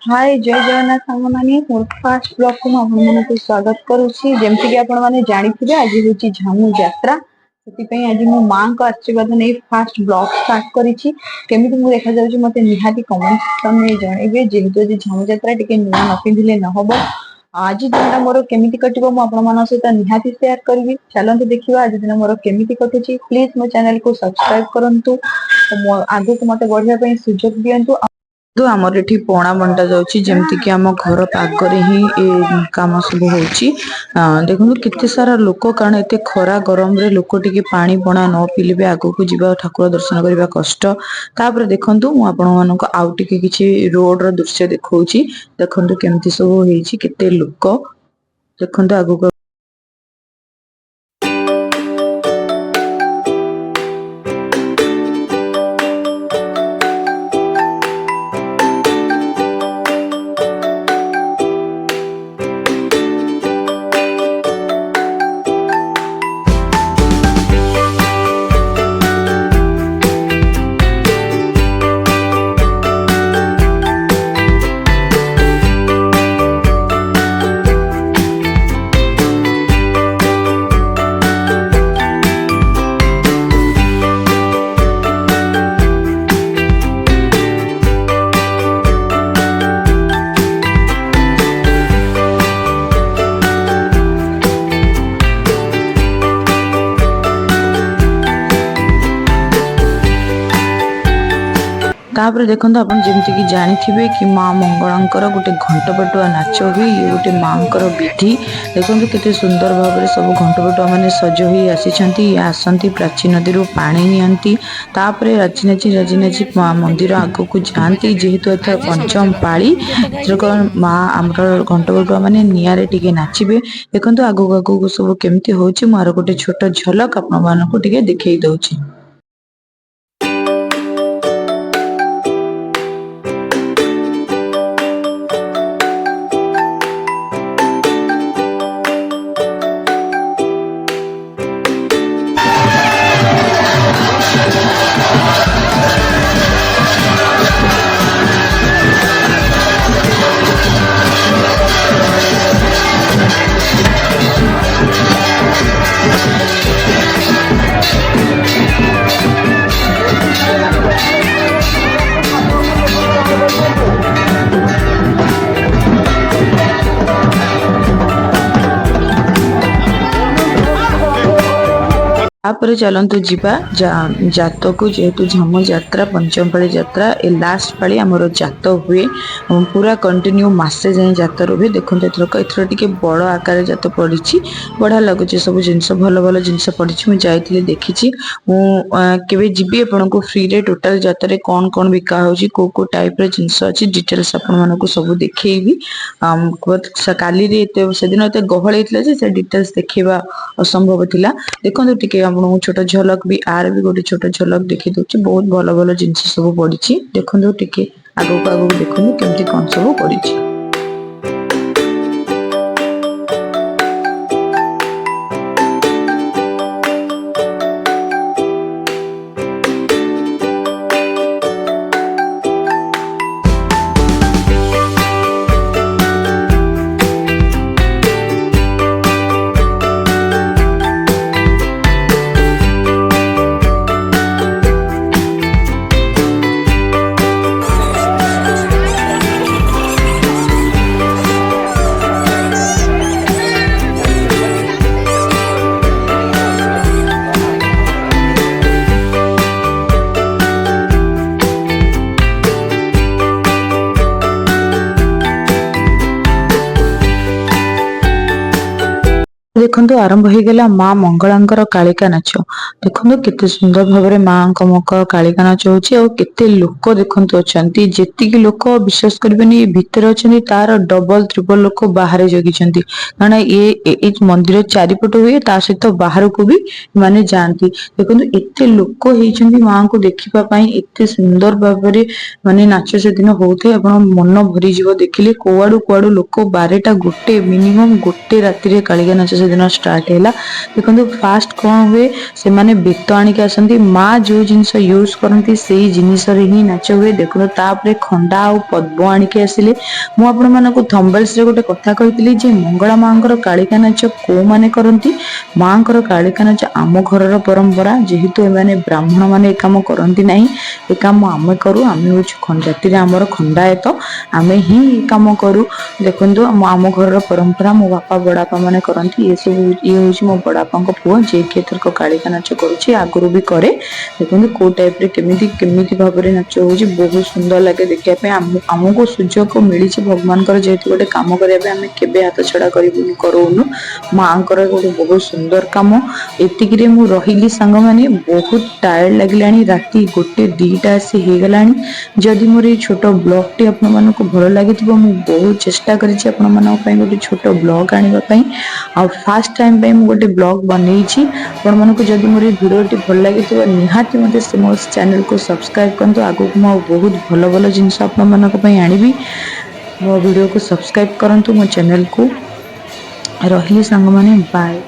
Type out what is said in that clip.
हाय जय जगन्नाथ सांग माने मोर फास्ट ब्लॉग को आपको स्वागत करुच्ची। जमती कि आपण माने जानिथिबे आज होची झामू यात्रा। सेति पई आज मो मां को आशीर्वाद नै फास्ट ब्लॉग स्टार्ट करिछि। केमिति मु देखा जाउछि मते निहाती कमेंट में जणेबे जेंतो जे झामू यात्रा टिके नुवा न पिंधिले न होबो। आज दिनटा मोर केमिति कटिबो मु आपण मानन सहित निहाती शेयर करबी। चलंतु देखिबा आज दिन मोर केमिति कटुछि। प्लीज मो चैनल को सब्सक्राइब करंतु। आगु को मते बढ़िया पई सुजोग दियंतु। तो आमर एठी पोणा बंटा जाउछि जेमति कि आम घर पागरे ही ए काम सब होउछि। देखु केते सारा लोक कारण एते खरा गरम रे लोक टिके पानी पोणा न पिलिबे आगु को जीवा ठाकुर दर्शन करबा कष्ट। तापर देखंतु मु आपण मानको आउ टिके किछि रोड रो दृश्य देखौछि। देखंतु केमति सब होइछि केते लोक देखंतु आगु तापर देखो अपन जमती कि जानी कि माँ मंगलांकर गोटे घंट पटुआ नाच हुई ये गोटे माँकर विधि। देखो केते सुंदर भाव में सब घंट पटुआ मैंने सज हो आसती प्राची नदी पानी नियंती तापर राजी नाची मंदिर आग को जाती जेहेतु एथर पंचम पाली माँ आमर घंट पटुआ मैंने निआरे टिके नाचिबे। देखो आगू आगू सब केमती होची मार गोटे छोट झलक आपण मानकु टिके देखै दउची। तापर चलतु जीवा जात को जेहेतु झामू यात्रा पंचम पाली यात्रा ए लास्ट पाली आमर जात हुए पूरा कंटिन्यू मासे जाए जात रुहे। देखो एथर टिके बड़ आकार जात पड़ी बढ़िया लगुच सब जिनस भल भल जिनस पड़ी मुझे जाइए देखी मुझे जीवी आपण को फ्री रे टोटाल जात रे कौन कौन बिका होची को टाइप रे जिनस अच्छी डिटेल्स आपण मानक सब देखी काली से दिन एत गहल होता से डिटेल्स देखा असंभव थिला। देखो टिके छोट झलक भी आर भी गोटे छोट झलक देखी दउछि बहुत भल भल जिनस सब पड़ी। देखो टिके आगो आगो देखो केमती कौन सब पड़ी। देखो आरंभ हो गला माँ मंगलांकर कालिका नाच। देखो केते सुंदर भाव में माँ मकर कालिका नाच होते लोक देखु अच्छा जी लोक विश्वास करेंगे भितर अच्छा तार डबल ट्रिपल लोक बाहर जगी कारण ये मंदिर चारिपट हुए ता सहित बाहर को भी माने जाती। देखो एते लोक होती माँ को देखापी एत सुंदर भाव में माने नाच से दिन होते मन भरीज देखिले कुआड़ू कुआड़ू लोक 12टा गोटे मिनिमम गोटे राति कालिका नाच से दिन स्टार्ट है देखो फास्ट कौन हुए से माने बेत आणिक आसती माँ जो जिनस यूज करती से जिनिस ही नाच हुए देखो तापर खंडा आ पद्म आणिक आसिले मुझे थंबल्स गोटे कथा कही जे मंगला माँ कालिका नाच को माने करती माँ कालिका नाच आम घर परंपरा जेहेतु एमाने ब्राह्मण माने काम करती ना ये कम आम करूँ आम हूँ जाति आमर खंडायत आम ही कम करूँ देखो आम घर परंपरा मो बापा बड़ापा मैंने करती ये सब ये हूँ मो बड़ापा पुओ जे कि एथरक कालिका नाच करुच्ची आगुरी भी करे देखो कौ टाइप केमी भाव में नाच हो बहुत सुंदर लगे देखापी आमको सुजोग मिली भगवान जेहेतु गोटे कम करने केवे हाथ छड़ा करूनु माँ गोटे बहुत सुंदर कम एतिक रही सांग मैंने बहुत टायर्ड लगे राति 1-2 आसी हो गला जदि मोर ये छोट ब्लॉग टी आपण मानक भल लगी बहुत चेष्टा करी गोटे छोट ब्लॉग आने फास्ट टाइम पे गोटे ब्लॉग बनई आपण मानक जदि मोर वीडियो टी भल लगी निहाती मत मो चैनल को सब्सक्राइब करते आगु बहुत भल भल जिनस आपण मानक आनी मो वीडियो को सब्सक्राइब करंतु मो चैनल को रही सांग माने बाय।